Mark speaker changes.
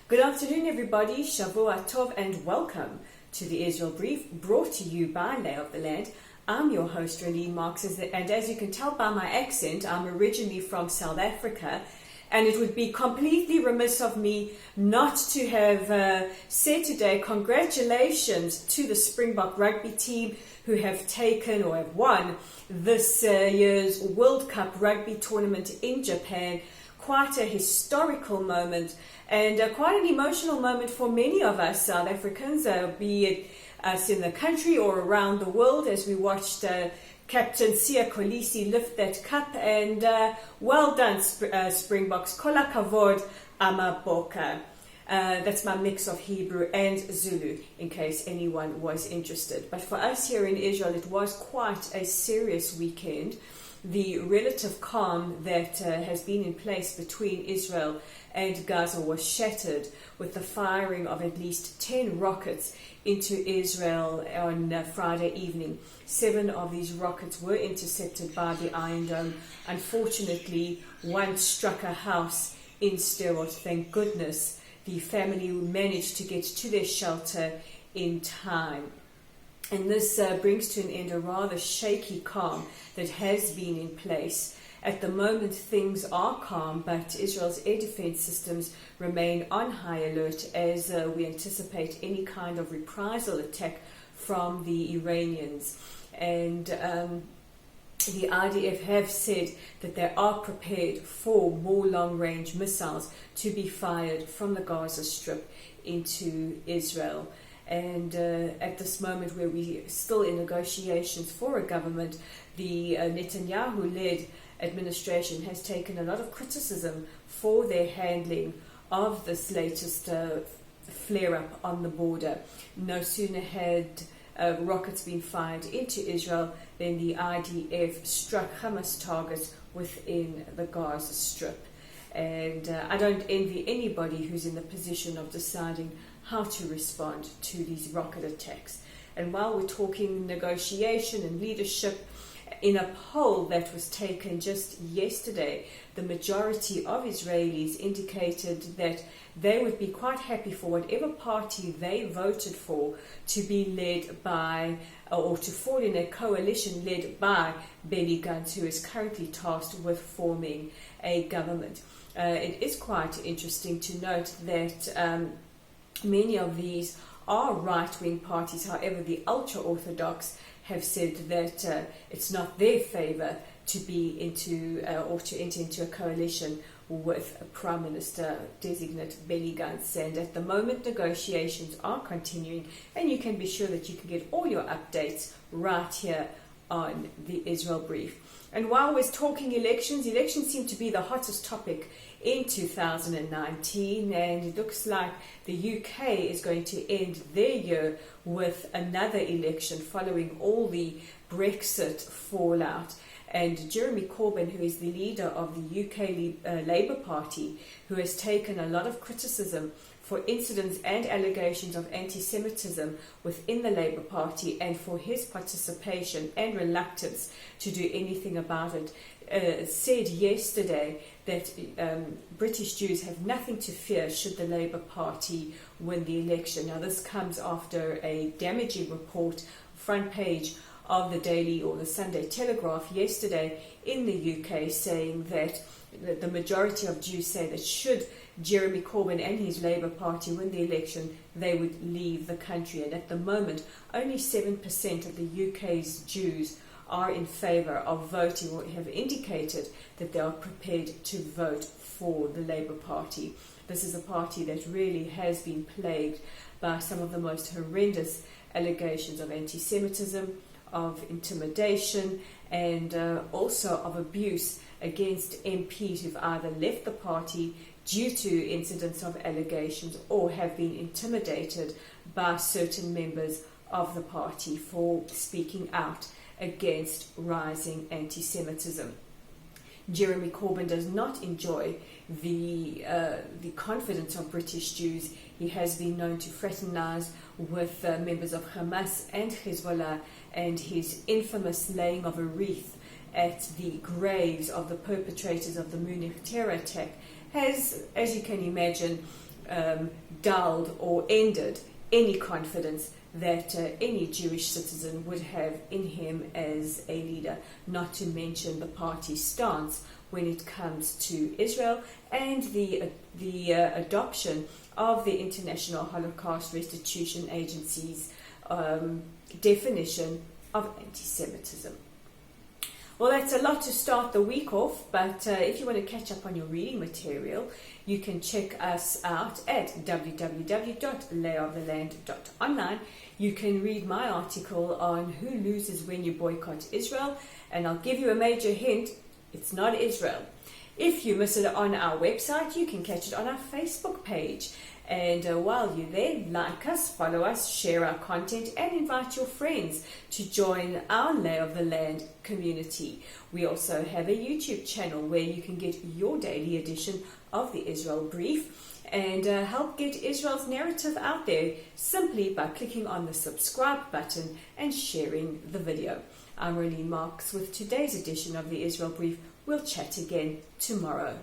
Speaker 1: Good afternoon, everybody. Shavua Tov, and welcome to the Israel Brief, brought to you by Lay of the Land. I'm your host, Raylene Marks, and as you can tell by my accent, I'm originally from South Africa, and it would be completely remiss of me not to have said today congratulations to the Springbok rugby team who have taken or have won this year's World Cup rugby tournament in Japan. Quite a historical moment and quite an emotional moment for many of us South Africans, be it us in the country or around the world, as we watched Captain Siya Kolisi lift that cup. And well done, Springboks. Kola kavod amaboka. That's my mix of Hebrew and Zulu, in case anyone was interested. But for us here in Israel, it was quite a serious weekend. The relative calm that has been in place between Israel and Gaza was shattered with the firing of at least 10 rockets into Israel on Friday evening. 7 of these rockets were intercepted by the Iron Dome. Unfortunately, one struck a house in Sderot. Thank goodness the family managed to get to their shelter in time. And this brings to an end a rather shaky calm that has been in place. At the moment, things are calm, but Israel's air defense systems remain on high alert as we anticipate any kind of reprisal attack from the Iranians. And the IDF have said that they are prepared for more long-range missiles to be fired from the Gaza Strip into Israel. And at this moment where we're still in negotiations for a government, the Netanyahu-led administration has taken a lot of criticism for their handling of this latest flare-up on the border. No sooner had rockets been fired into Israel than the IDF struck Hamas targets within the Gaza Strip. And I don't envy anybody who's in the position of deciding how to respond to these rocket attacks. And while we're talking negotiation and leadership, in a poll that was taken just yesterday, the majority of Israelis indicated that they would be quite happy for whatever party they voted for to be led by, or to fall in a coalition led by Benny Gantz, who is currently tasked with forming a government. It is quite interesting to note that many of these are right-wing parties. However, the ultra-Orthodox have said that it's not their favour to be into or to enter into a coalition with Prime Minister designate Benny Gantz. And at the moment, negotiations are continuing, and you can be sure that you can get all your updates right here on the Israel Brief. And while we're talking elections seem to be the hottest topic in 2019, and it looks like the UK is going to end their year with another election following all the Brexit fallout. And Jeremy Corbyn, who is the leader of the UK Labour Party, who has taken a lot of criticism for incidents and allegations of anti-Semitism within the Labour Party and for his participation and reluctance to do anything about it, said yesterday that British Jews have nothing to fear should the Labour Party win the election. Now, this comes after a damaging report, front page of the Daily or the Sunday Telegraph yesterday in the UK, saying that the majority of Jews say that should Jeremy Corbyn and his Labour Party win the election, they would leave the country. And at the moment, only 7% of the UK's Jews are in favour of voting or have indicated that they are prepared to vote for the Labour Party. This is a party that really has been plagued by some of the most horrendous allegations of anti-Semitism, of intimidation, and also of abuse against MPs who've either left the party due to incidents of allegations or have been intimidated by certain members of the party for speaking out against rising anti-Semitism. Jeremy Corbyn does not enjoy the confidence of British Jews. He has been known to fraternise with members of Hamas and Hezbollah, and his infamous laying of a wreath at the graves of the perpetrators of the Munich terror attack has, as you can imagine, dulled or ended any confidence that any Jewish citizen would have in him as a leader, not to mention the party's stance when it comes to Israel and the adoption of the International Holocaust Restitution Agency's definition of anti-Semitism. Well, that's a lot to start the week off, but if you want to catch up on your reading material, you can check us out at www.layoftheland.online. You can read my article on who loses when you boycott Israel, and I'll give you a major hint, it's not Israel. If you miss it on our website, you can catch it on our Facebook page. And while you're there, like us, follow us, share our content, and invite your friends to join our Lay of the Land community. We also have a YouTube channel where you can get your daily edition of the Israel Brief and help get Israel's narrative out there simply by clicking on the subscribe button and sharing the video. I'm Renee Marks with today's edition of the Israel Brief. We'll chat again tomorrow.